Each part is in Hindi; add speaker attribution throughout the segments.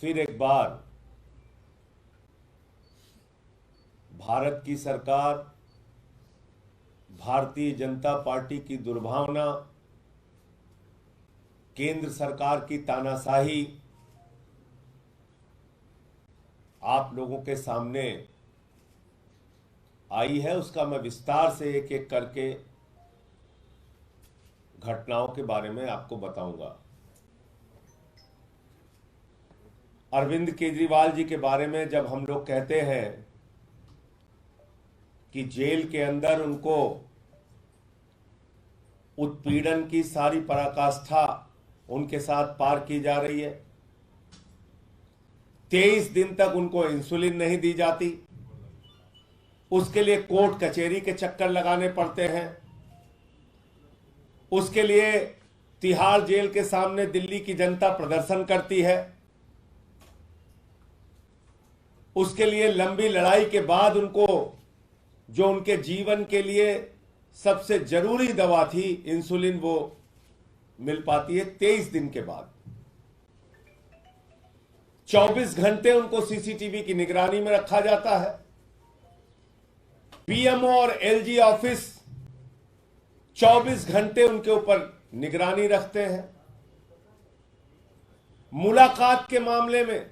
Speaker 1: फिर एक बार भारत की सरकार, भारतीय जनता पार्टी की दुर्भावना, केंद्र सरकार की तानाशाही आप लोगों के सामने आई है। उसका मैं विस्तार से एक एक करके घटनाओं के बारे में आपको बताऊंगा। अरविंद केजरीवाल जी के बारे में जब हम लोग कहते हैं कि जेल के अंदर उनको उत्पीड़न की सारी पराकाष्ठा उनके साथ पार की जा रही है, 23 दिन तक उनको इंसुलिन नहीं दी जाती, उसके लिए कोर्ट कचहरी के चक्कर लगाने पड़ते हैं, उसके लिए तिहाड़ जेल के सामने दिल्ली की जनता प्रदर्शन करती है, उसके लिए लंबी लड़ाई के बाद उनको जो उनके जीवन के लिए सबसे जरूरी दवा थी इंसुलिन, वो मिल पाती है 23 दिन के बाद। 24 घंटे उनको सीसीटीवी की निगरानी में रखा जाता है। पीएमओ और एलजी ऑफिस 24 घंटे उनके ऊपर निगरानी रखते हैं। मुलाकात के मामले में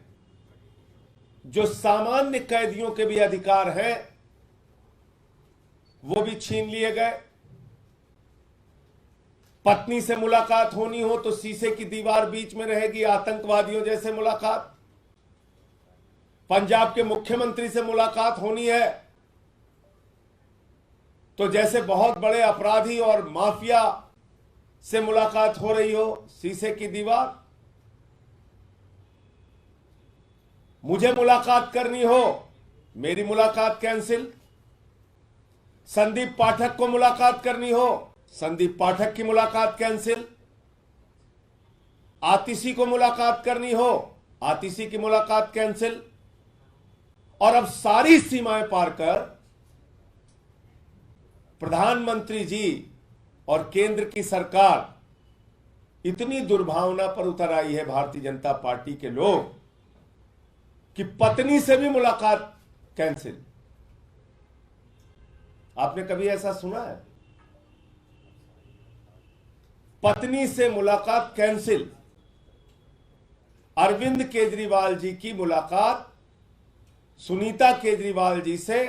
Speaker 1: जो सामान्य कैदियों के भी अधिकार हैं वो भी छीन लिए गए। पत्नी से मुलाकात होनी हो तो शीशे की दीवार बीच में रहेगी, आतंकवादियों जैसे मुलाकात। पंजाब के मुख्यमंत्री से मुलाकात होनी है तो जैसे बहुत बड़े अपराधी और माफिया से मुलाकात हो रही हो, शीशे की दीवार। मुझे मुलाकात करनी हो, मेरी मुलाकात कैंसिल। संदीप पाठक को मुलाकात करनी हो, संदीप पाठक की मुलाकात कैंसिल। आतिशी को मुलाकात करनी हो, आतिशी की मुलाकात कैंसिल। और अब सारी सीमाएं पार कर प्रधानमंत्री जी और केंद्र की सरकार इतनी दुर्भावना पर उतर आई है, भारतीय जनता पार्टी के लोग, कि पत्नी से भी मुलाकात कैंसिल। आपने कभी ऐसा सुना है? पत्नी से मुलाकात कैंसिल। अरविंद केजरीवाल जी की मुलाकात सुनीता केजरीवाल जी से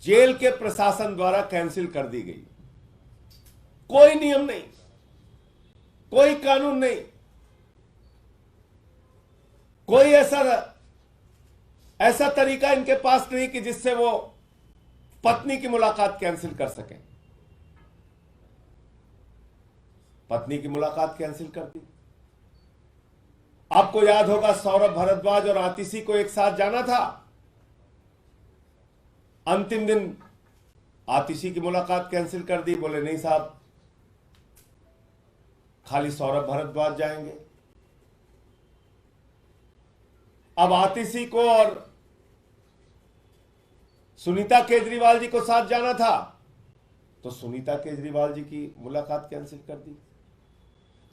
Speaker 1: जेल के प्रशासन द्वारा कैंसिल कर दी गई। कोई नियम नहीं, कोई कानून नहीं, कोई ऐसा तरीका इनके पास नहीं कि जिससे वो पत्नी की मुलाकात कैंसिल कर सकें। पत्नी की मुलाकात कैंसिल कर दी। आपको याद होगा सौरभ भारद्वाज और आतिशी को एक साथ जाना था। अंतिम दिन आतिशी की मुलाकात कैंसिल कर दी, बोले नहीं साहब, खाली सौरभ भारद्वाज जाएंगे। अब आतिशी को और सुनीता केजरीवाल जी को साथ जाना था तो सुनीता केजरीवाल जी की मुलाकात कैंसिल कर दी,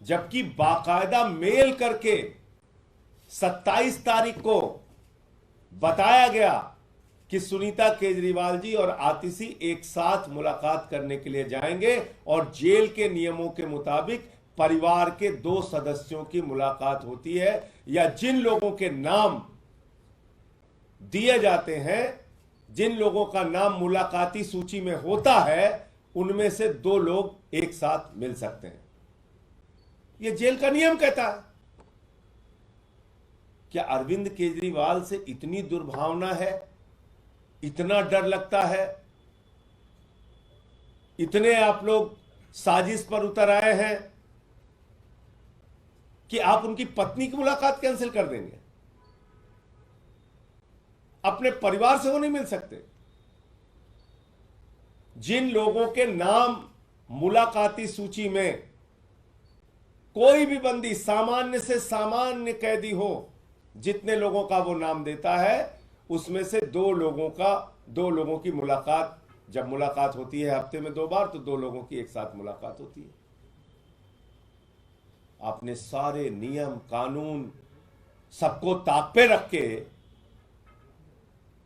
Speaker 1: जबकि बाकायदा मेल करके 27 तारीख को बताया गया कि सुनीता केजरीवाल जी और आतिशी एक साथ मुलाकात करने के लिए जाएंगे और जेल के नियमों के मुताबिक परिवार के 2 सदस्यों की मुलाकात होती है, या जिन लोगों के नाम दिए जाते हैं, जिन लोगों का नाम मुलाकाती सूची में होता है, उनमें से 2 लोग एक साथ मिल सकते हैं। यह जेल का नियम कहता है। क्या अरविंद केजरीवाल से इतनी दुर्भावना है, इतना डर लगता है, इतने आप लोग साजिश पर उतर आए हैं कि आप उनकी पत्नी की मुलाकात कैंसिल कर देंगे? अपने परिवार से वो नहीं मिल सकते? जिन लोगों के नाम मुलाकाती सूची में कोई भी बंदी, सामान्य से सामान्य कैदी हो, जितने लोगों का वो नाम देता है, उसमें से 2 लोगों की मुलाकात, जब मुलाकात होती है हफ्ते में 2 बार, तो 2 लोगों की एक साथ मुलाकात होती है। आपने सारे नियम कानून सबको ताक पे रख के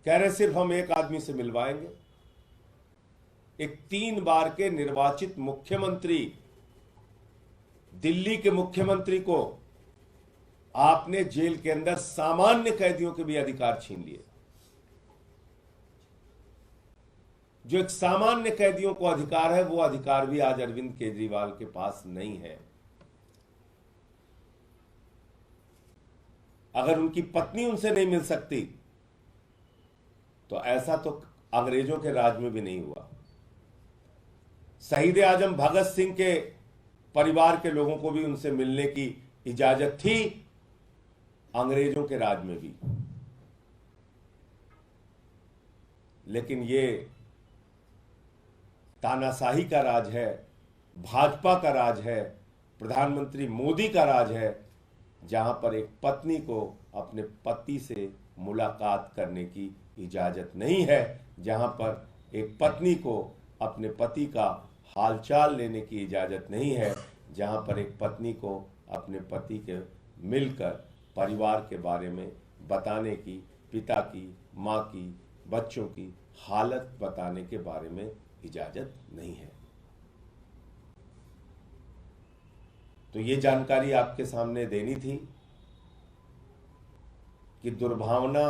Speaker 1: कह रहे सिर्फ हम एक आदमी से मिलवाएंगे। एक 3 बार के निर्वाचित मुख्यमंत्री, दिल्ली के मुख्यमंत्री को आपने जेल के अंदर सामान्य कैदियों के भी अधिकार छीन लिए। जो एक सामान्य कैदियों को अधिकार है, वो अधिकार भी आज अरविंद केजरीवाल के पास नहीं है। अगर उनकी पत्नी उनसे नहीं मिल सकती तो ऐसा तो अंग्रेजों के राज में भी नहीं हुआ। शहीद आजम भगत सिंह के परिवार के लोगों को भी उनसे मिलने की इजाजत थी, अंग्रेजों के राज में भी। लेकिन ये तानाशाही का राज है, भाजपा का राज है, प्रधानमंत्री मोदी का राज है, जहां पर एक पत्नी को अपने पति से मुलाकात करने की इजाजत नहीं है, जहां पर एक पत्नी को अपने पति का हालचाल लेने की इजाजत नहीं है, जहां पर एक पत्नी को अपने पति के मिलकर परिवार के बारे में बताने की, पिता की, मां की, बच्चों की हालत बताने के बारे में इजाजत नहीं है। तो ये जानकारी आपके सामने देनी थी कि दुर्भावना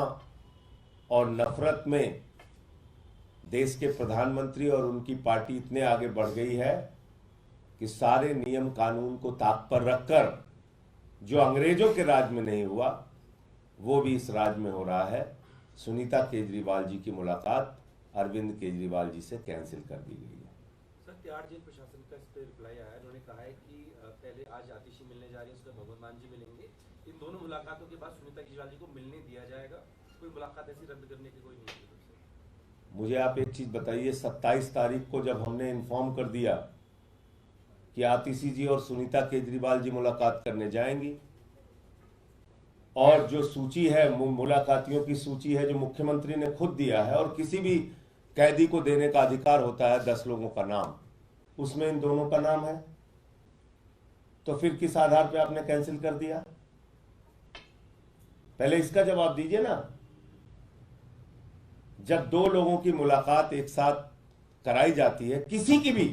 Speaker 1: और नफरत में देश के प्रधानमंत्री और उनकी पार्टी इतने आगे बढ़ गई है कि सारे नियम कानून को ताक पर रखकर जो अंग्रेजों के राज में नहीं हुआ वो भी इस राज में हो रहा है। सुनीता केजरीवाल जी की मुलाकात अरविंद केजरीवाल जी से कैंसिल कर दी गई है।
Speaker 2: सर, तिहाड़ जेल प्रशासन का इस पे रिप्लाई आया है। उन्होंने कहा है कि पहले आज आतिशी मिलने जा रही है, उसके बाद भगवंत मान जी मिलेंगे। इन दोनों मुलाकातों के बाद सुनीता केजरीवाल जी को मिलने दिया जाएगा। कोई मुलाकात ऐसी रद्द करने की कोई नहीं है।
Speaker 1: मुझे आप एक चीज बताइए, 27 तारीख को जब हमने इन्फॉर्म कर दिया कि आतिशी जी और सुनीता केजरीवाल जी मुलाकात करने जाएंगी, और जो सूची है, मुलाकातियों की सूची है जो मुख्यमंत्री ने खुद दिया है, और किसी भी कैदी को देने का अधिकार होता है 10 लोगों का नाम, उसमें इन दोनों का नाम है, तो फिर किस आधार पे आपने कैंसिल कर दिया? पहले इसका जवाब दीजिए ना। जब 2 लोगों की मुलाकात एक साथ कराई जाती है, किसी की भी,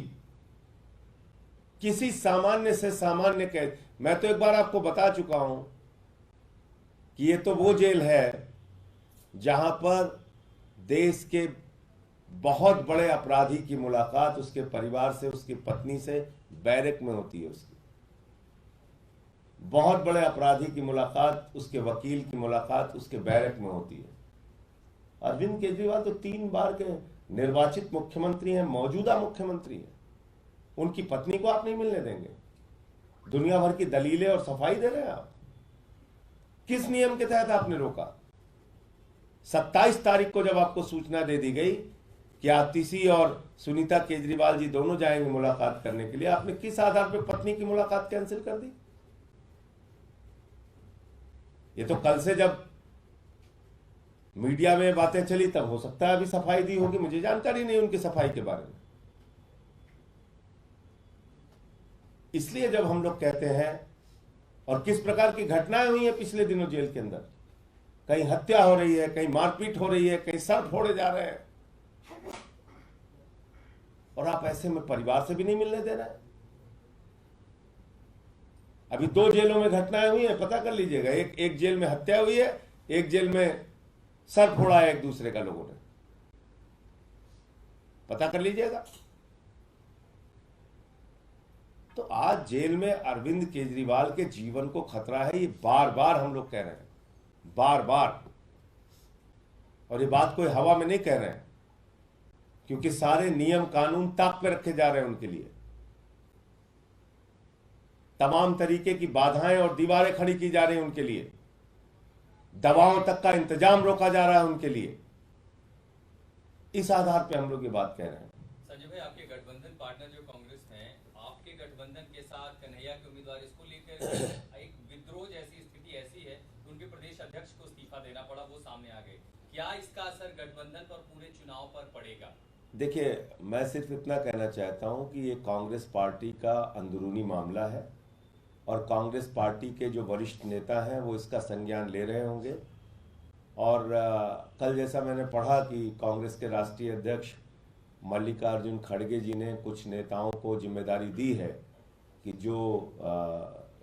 Speaker 1: किसी सामान्य से सामान्य कैद, मैं तो एक बार आपको बता चुका हूं कि ये तो वो जेल है जहां पर देश के बहुत बड़े अपराधी की मुलाकात उसके परिवार से, उसकी पत्नी से बैरक में होती है। उसकी बहुत बड़े अपराधी की मुलाकात, उसके वकील की मुलाकात उसके बैरक में होती है। अरविंद केजरीवाल तो 3 बार के निर्वाचित मुख्यमंत्री हैं, मौजूदा मुख्यमंत्री हैं, उनकी पत्नी को आप नहीं मिलने देंगे? दुनिया भर की दलीलें और सफाई दे रहे हैं आप। किस नियम के तहत आपने रोका? 27 तारीख को जब आपको सूचना दे दी गई कि आतिशी और सुनीता केजरीवाल जी दोनों जाएंगे मुलाकात करने के लिए, आपने किस आधार पर पत्नी की मुलाकात कैंसिल कर दी? ये तो कल से जब मीडिया में बातें चली तब हो सकता है अभी सफाई दी होगी, मुझे जानकारी नहीं उनकी सफाई के बारे में। इसलिए जब हम लोग कहते हैं, और किस प्रकार की घटनाएं हुई हैं पिछले दिनों जेल के अंदर, कहीं हत्या हो रही है, कहीं मारपीट हो रही है, कहीं सर फोड़े जा रहे हैं, और आप ऐसे में परिवार से भी नहीं मिलने दे रहे हैं। अभी 2 जेलों में घटनाएं हुई हैं, पता कर लीजिएगा। एक जेल में हत्या हुई है, एक जेल में सर फोड़ा है एक दूसरे का, लोगों ने, पता कर लीजिएगा। तो आज जेल में अरविंद केजरीवाल के जीवन को खतरा है, ये बार बार हम लोग कह रहे हैं, बार बार। और ये बात कोई हवा में नहीं कह रहे हैं, क्योंकि सारे नियम कानून ताक पे रखे जा रहे हैं उनके लिए। तमाम तरीके की बाधाएं और दीवारें खड़ी की जा रही हैं उनके लिए, दवाओं तक का इंतजाम रोका जा रहा है उनके लिए। इस आधार पे हम लोग ये बात कह रहे हैं।
Speaker 3: संजय भाई, आपके गठबंधन पार्टनर जो कांग्रेस हैं, आपके गठबंधन के साथ कन्हैया के उम्मीदवार, इसको लेकर एक विद्रोह जैसी स्थिति ऐसी है कि उनके प्रदेश अध्यक्ष को इस्तीफा देना पड़ा, वो सामने आ गए। क्या इसका असर गठबंधन पर, पूरे चुनाव पर पड़ेगा?
Speaker 1: देखिए, मैं सिर्फ इतना कहना चाहता हूं कि ये कांग्रेस पार्टी का अंदरूनी मामला है, और कांग्रेस पार्टी के जो वरिष्ठ नेता हैं वो इसका संज्ञान ले रहे होंगे। और कल जैसा मैंने पढ़ा कि कांग्रेस के राष्ट्रीय अध्यक्ष मल्लिकार्जुन खड़गे जी ने कुछ नेताओं को जिम्मेदारी दी है कि जो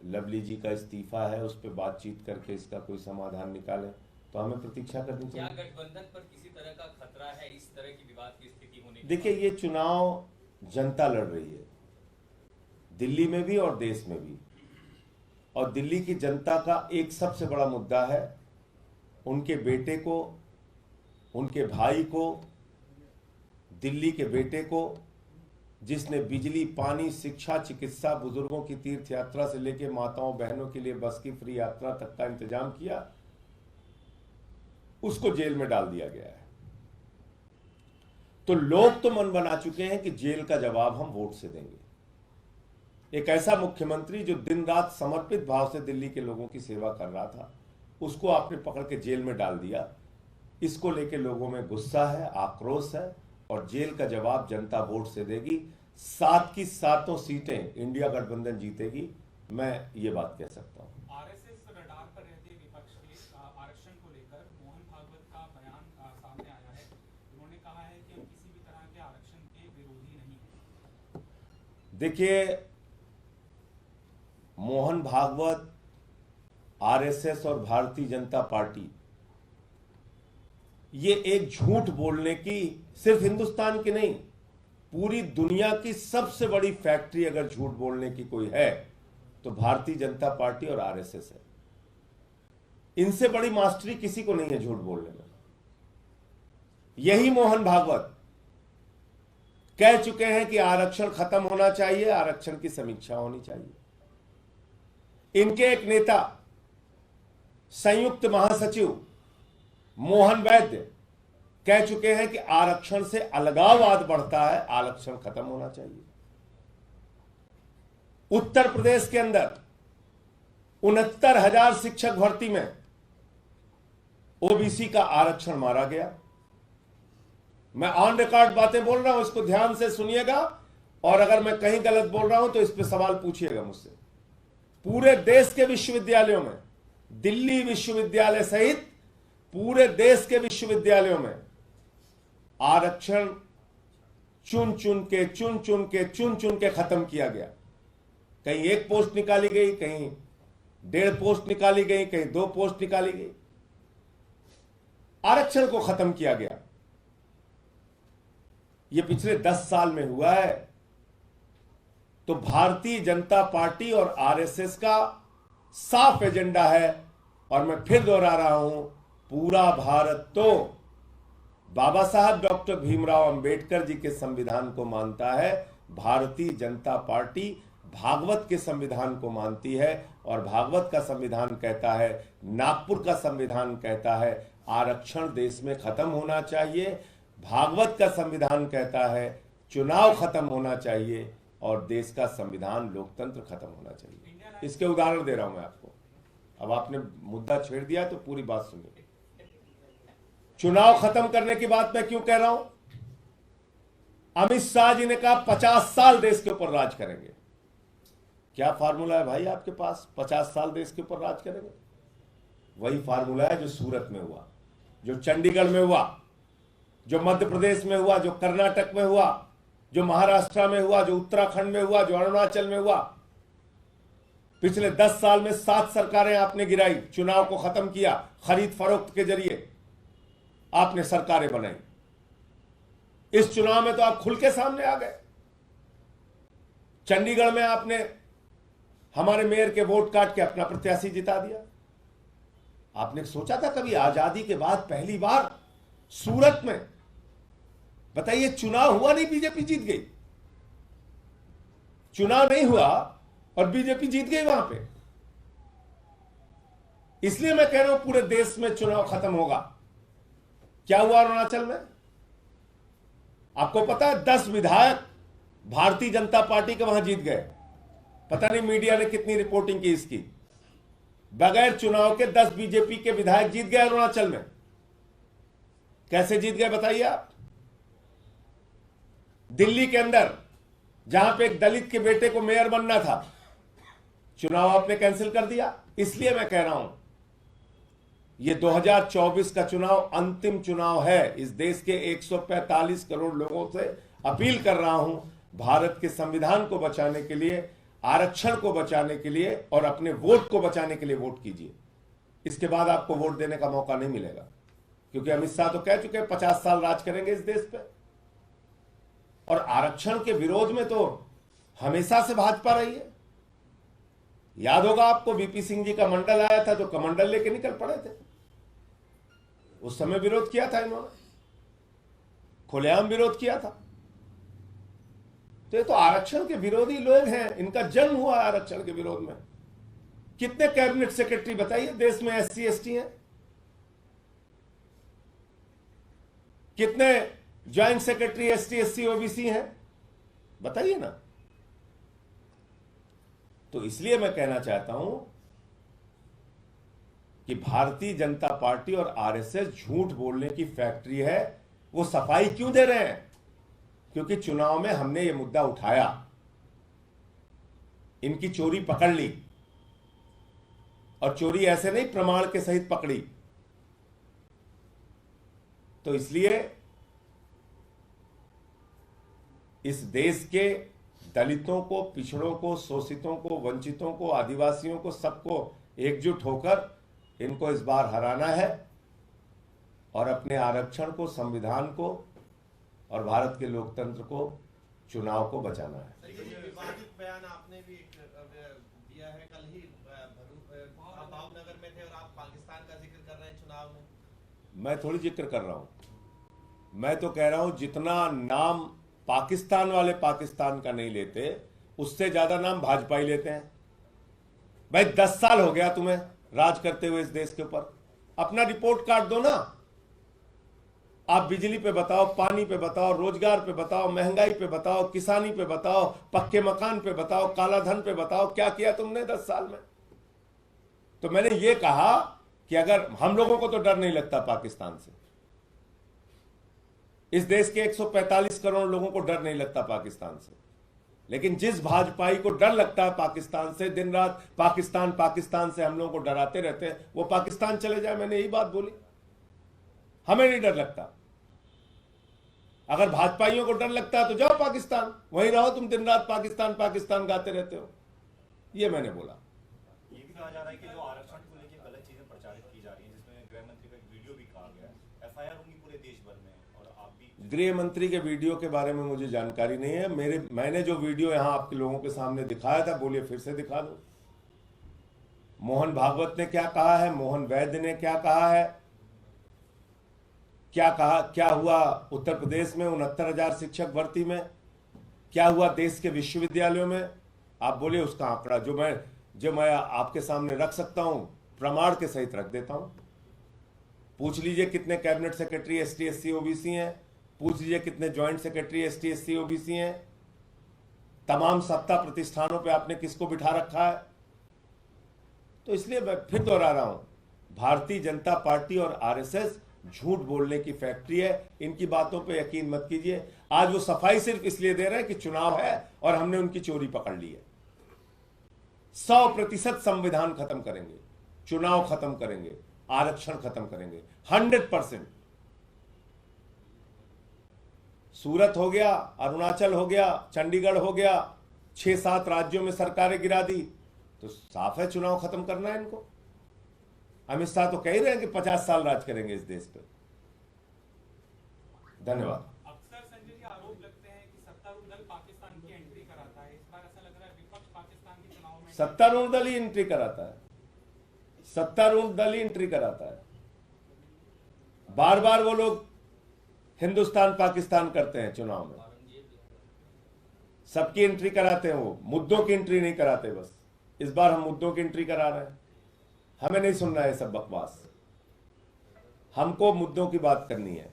Speaker 1: लवली जी का इस्तीफा है उस पर बातचीत करके इसका कोई समाधान निकालें। तो हमें प्रतीक्षा करनी
Speaker 3: क्या
Speaker 1: चाहिए।
Speaker 3: गठबंधन पर किसी तरह का खतरा है इस तरह की विवाद की स्थिति होने के
Speaker 1: देखिए,
Speaker 3: बाद?
Speaker 1: ये चुनाव जनता लड़ रही है, दिल्ली में भी और देश में भी। और दिल्ली की जनता का एक सबसे बड़ा मुद्दा है उनके बेटे को, उनके भाई को, दिल्ली के बेटे को, जिसने बिजली, पानी, शिक्षा, चिकित्सा, बुजुर्गों की तीर्थ यात्रा से लेकर माताओं बहनों के लिए बस की फ्री यात्रा तक का इंतजाम किया, उसको जेल में डाल दिया गया है। तो लोग तो मन बना चुके हैं कि जेल का जवाब हम वोट से देंगे। एक ऐसा मुख्यमंत्री जो दिन रात समर्पित भाव से दिल्ली के लोगों की सेवा कर रहा था, उसको आपने पकड़ के जेल में डाल दिया। इसको लेके लोगों में गुस्सा है, आक्रोश है, और जेल का जवाब जनता वोट से देगी। 7 की 7 सीटें इंडिया गठबंधन जीतेगी, मैं ये बात कह सकता हूं।
Speaker 4: आरएसएस रडार पर रहते विपक्ष के आरक्षण को लेकर मोहन भागवत का बयान सामने आया है। उन्होंने कहा है कि हम किसी भी तरह के आरक्षण के विरोधी नहीं हैं।
Speaker 1: देखिए, मोहन भागवत, आरएसएस और भारतीय जनता पार्टी ये एक झूठ बोलने की, सिर्फ हिंदुस्तान की नहीं, पूरी दुनिया की सबसे बड़ी फैक्ट्री अगर झूठ बोलने की कोई है तो भारतीय जनता पार्टी और आरएसएस है। इनसे बड़ी मास्टरी किसी को नहीं है झूठ बोलने में। यही मोहन भागवत कह चुके हैं कि आरक्षण खत्म होना चाहिए, आरक्षण की समीक्षा होनी चाहिए। इनके एक नेता, संयुक्त महासचिव मोहन वैद्य, कह चुके हैं कि आरक्षण से अलगाववाद बढ़ता है, आरक्षण खत्म होना चाहिए। उत्तर प्रदेश के अंदर 69,000 शिक्षक भर्ती में ओबीसी का आरक्षण मारा गया। मैं ऑन रिकॉर्ड बातें बोल रहा हूं, इसको ध्यान से सुनिएगा, और अगर मैं कहीं गलत बोल रहा हूं तो इस पे सवाल पूछिएगा मुझसे। पूरे देश के विश्वविद्यालयों में, दिल्ली विश्वविद्यालय सहित पूरे देश के विश्वविद्यालयों में आरक्षण चुन चुन के खत्म किया गया। कहीं 1 पोस्ट निकाली गई, कहीं 1.5 पोस्ट निकाली गई, कहीं 2 पोस्ट निकाली गई। आरक्षण को खत्म किया गया। यह पिछले 10 साल में हुआ है। तो भारतीय जनता पार्टी और आरएसएस का साफ एजेंडा है, और मैं फिर दोहरा रहा हूं, पूरा भारत तो बाबा साहब डॉक्टर भीमराव अंबेडकर जी के संविधान को मानता है। भारतीय जनता पार्टी भागवत के संविधान को मानती है, और भागवत का संविधान कहता है, नागपुर का संविधान कहता है आरक्षण देश में खत्म होना चाहिए। भागवत का संविधान कहता है चुनाव खत्म होना चाहिए, और देश का संविधान, लोकतंत्र खत्म होना चाहिए। इसके उदाहरण दे रहा हूं मैं आपको। अब आपने मुद्दा छेड़ दिया तो पूरी बात सुनिए। चुनाव खत्म करने की बात मैं क्यों कह रहा हूं? अमित शाह जी ने कहा 50 साल देश के ऊपर राज करेंगे। क्या फार्मूला है भाई आपके पास? 50 साल देश के ऊपर राज करेंगे? वही फार्मूला है जो सूरत में हुआ, जो चंडीगढ़ में हुआ, जो मध्य प्रदेश में हुआ, जो कर्नाटक में हुआ, जो महाराष्ट्र में हुआ, जो उत्तराखंड में हुआ, जो अरुणाचल में हुआ। पिछले 10 साल में 7 सरकारें आपने गिराई, चुनाव को खत्म किया, खरीद फरोख्त के जरिए आपने सरकारें बनाई। इस चुनाव में तो आप खुल के सामने आ गए। चंडीगढ़ में आपने हमारे मेयर के वोट काट के अपना प्रत्याशी जिता दिया। आपने सोचा था कभी आजादी के बाद पहली बार सूरत में, बताइए, चुनाव हुआ नहीं, बीजेपी जीत गई। चुनाव नहीं हुआ और बीजेपी जीत गई वहां पे। इसलिए मैं कह रहा हूं पूरे देश में चुनाव खत्म होगा। क्या हुआ अरुणाचल में? आपको पता है 10 विधायक भारतीय जनता पार्टी के वहां जीत गए। पता नहीं मीडिया ने कितनी रिपोर्टिंग की इसकी। बगैर चुनाव के 10 बीजेपी के विधायक जीत गए अरुणाचल में। कैसे जीत गए बताइए आप? दिल्ली के अंदर जहां पे एक दलित के बेटे को मेयर बनना था, चुनाव आपने कैंसिल कर दिया। इसलिए मैं कह रहा हूं ये 2024 का चुनाव अंतिम चुनाव है। इस देश के 145 करोड़ लोगों से अपील कर रहा हूं, भारत के संविधान को बचाने के लिए, आरक्षण को बचाने के लिए और अपने वोट को बचाने के लिए वोट कीजिए। इसके बाद आपको वोट देने का मौका नहीं मिलेगा, क्योंकि अमित शाह तो कह चुके हैं 50 साल राज करेंगे इस देश पे। और आरक्षण के विरोध में तो हमेशा से भाजपा रही है। याद होगा आपको, वीपी सिंह जी का मंडल आया था तो कमंडल लेके निकल पड़े थे। उस समय विरोध किया था इन्होंने, खुलेआम विरोध किया था। तो ये तो आरक्षण के विरोधी लोग हैं, इनका जन्म हुआ आरक्षण के विरोध में। कितने कैबिनेट सेक्रेटरी बताइए देश में SC ST हैं? कितने joint secretary ST SC OBC हैं? बताइए ना। तो इसलिए मैं कहना चाहता हूं कि भारतीय जनता पार्टी और RSS झूठ बोलने की फैक्ट्री है। वो सफाई क्यों दे रहे हैं? क्योंकि चुनाव में हमने ये मुद्दा उठाया, इनकी चोरी पकड़ ली, और चोरी ऐसे नहीं प्रमाण के सहित पकड़ी। तो इसलिए इस देश के दलितों को, पिछड़ों को, शोषितों को, वंचितों को, आदिवासियों को, सबको एकजुट होकर इनको इस बार हराना है और अपने आरक्षण को, संविधान को और भारत के लोकतंत्र को, चुनाव को बचाना है।
Speaker 5: विवादित बयान आपने भी दिया है। कल ही आप भावनगर में थे और आप पाकिस्तान का जिक्र कर रहे हैं चुनाव में।
Speaker 1: मैं थोड़ी जिक्र कर रहा हूं, मैं तो कह रहा हूं जितना नाम पाकिस्तान वाले पाकिस्तान का नहीं लेते, उससे ज्यादा नाम भाजपा ही लेते हैं। भाई 10 साल हो गया तुम्हें राज करते हुए इस देश के ऊपर, अपना रिपोर्ट कार्ड दो ना। आप बिजली पे बताओ, पानी पे बताओ, रोजगार पे बताओ, महंगाई पे बताओ, किसानी पे बताओ, पक्के मकान पे बताओ, काला धन पे बताओ, क्या किया तुमने 10 साल में। तो मैंने ये कहा कि अगर हम लोगों को तो डर नहीं लगता पाकिस्तान से, इस देश के 145 करोड़ लोगों को डर नहीं लगता पाकिस्तान से, लेकिन जिस भाजपाई को डर लगता है पाकिस्तान से, दिन रात पाकिस्तान पाकिस्तान से हम लोगों को डराते रहते हैं, वो पाकिस्तान चले जाए। मैंने यही बात बोली, हमें नहीं डर लगता। अगर भाजपाइयों को डर लगता है तो जाओ पाकिस्तान, वहीं रहो तुम, दिन रात पाकिस्तान पाकिस्तान गाते रहते हो। ये मैंने बोला।
Speaker 6: ये भी कहा जा रहा है कि जो आरक्षण को लेकर गलत चीजें प्रचारित की जा रही हैं, जिसमें गृह मंत्री का एक वीडियो भी कहा गया है, FIR होंगी पूरे देश भर में, और आप भी।
Speaker 1: गृह मंत्री के वीडियो के बारे में मुझे जानकारी नहीं है। मैंने जो वीडियो यहां आपके लोगों के सामने दिखाया था, बोलिए फिर से दिखा दो। मोहन भागवत ने क्या कहा है, मोहन वैद्य ने क्या कहा है, क्या कहा, क्या हुआ उत्तर प्रदेश में 69,000 शिक्षक भर्ती में, क्या हुआ देश के विश्वविद्यालयों में, आप बोलिए उसका आंकड़ा जो मैं आपके सामने रख सकता हूं, प्रमाण के सहित रख देता हूं। पूछ लीजिए कितने cabinet secretary ST SC OBC हैं, पूछ लीजिए कितने joint secretary ST SC OBC हैं, तमाम सत्ता प्रतिष्ठानों पे आपने किसको बिठा रखा है। तो इसलिए मैं फिर दोहरा रहा हूं, भारतीय जनता पार्टी और RSS झूठ बोलने की फैक्ट्री है। इनकी बातों पे यकीन मत कीजिए। आज वो सफाई सिर्फ इसलिए दे रहे हैं कि चुनाव है और हमने उनकी चोरी पकड़ ली है। 100% संविधान खत्म करेंगे, चुनाव खत्म करेंगे, आरक्षण खत्म करेंगे, 100%। सूरत हो गया, अरुणाचल हो गया, चंडीगढ़ हो गया, 6-7 राज्यों में सरकारें गिरा दी, तो साफ है चुनाव खत्म करना है इनको। अमित शाह तो कह ही रहे हैं कि 50 साल राज करेंगे इस देश पे। धन्यवाद।
Speaker 4: अक्सर संजय जी आरोप लगते हैं कि सत्तारूढ़ दल पाकिस्तान की एंट्री कराता है। इस बार ऐसा लग रहा है विपक्ष पाकिस्तान के चुनाव में
Speaker 1: सत्तारूढ़ दल ही एंट्री कराता है, सत्तारूढ़ दल ही एंट्री कराता है। बार बार वो लोग हिंदुस्तान पाकिस्तान करते हैं चुनाव में, सबकी एंट्री कराते हैं, वो मुद्दों की एंट्री नहीं कराते। बस इस बार हम मुद्दों की एंट्री करा रहे हैं। हमें नहीं सुनना है सब बकवास, हमको मुद्दों की बात करनी है।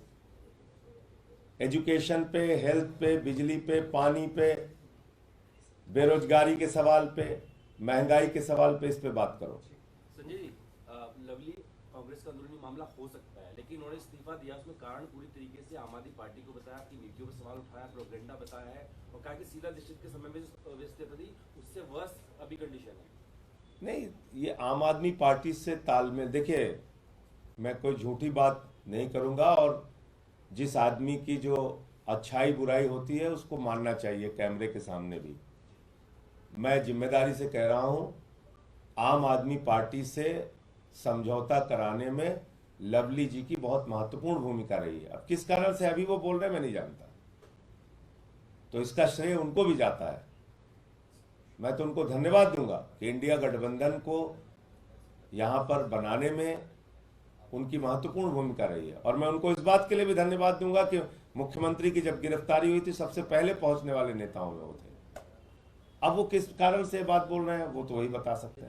Speaker 1: एजुकेशन पे, हेल्थ पे, बिजली पे, पानी पे, बेरोजगारी के सवाल पे, महंगाई के सवाल पे, इस पे बात करो।
Speaker 2: संजय जी, लवली कांग्रेस का अंदरूनी मामला हो सकता है, लेकिन उन्होंने इस्तीफा दिया, उसमें कारण पूरी तरीके से आम आदमी पार्टी को बताया, आपकी नीतियों पर सवाल उठाया, प्रोपेगेंडा बताया है और कहा कि सीधा निश्चित के समय में जो इस्तीफा दी उससे वर्ष अभी कंडीशन है।
Speaker 1: नहीं, ये आम आदमी पार्टी से तालमेल, देखिए मैं कोई झूठी बात नहीं करूंगा, और जिस आदमी की जो अच्छाई बुराई होती है उसको मानना चाहिए कैमरे के सामने भी। मैं जिम्मेदारी से कह रहा हूं, आम आदमी पार्टी से समझौता कराने में लवली जी की बहुत महत्वपूर्ण भूमिका रही है। अब किस कारण से अभी वो बोल रहे हैं मैं नहीं जानता, तो इसका श्रेय उनको भी जाता है। मैं तो उनको धन्यवाद दूंगा कि इंडिया गठबंधन को यहां पर बनाने में उनकी महत्वपूर्ण भूमिका रही है, और मैं उनको इस बात के लिए भी धन्यवाद दूंगा कि मुख्यमंत्री की जब गिरफ्तारी हुई थी सबसे पहले पहुंचने वाले नेताओं में वो थे। अब वो किस कारण से बात बोल रहे हैं वो तो वही बता सकते हैं।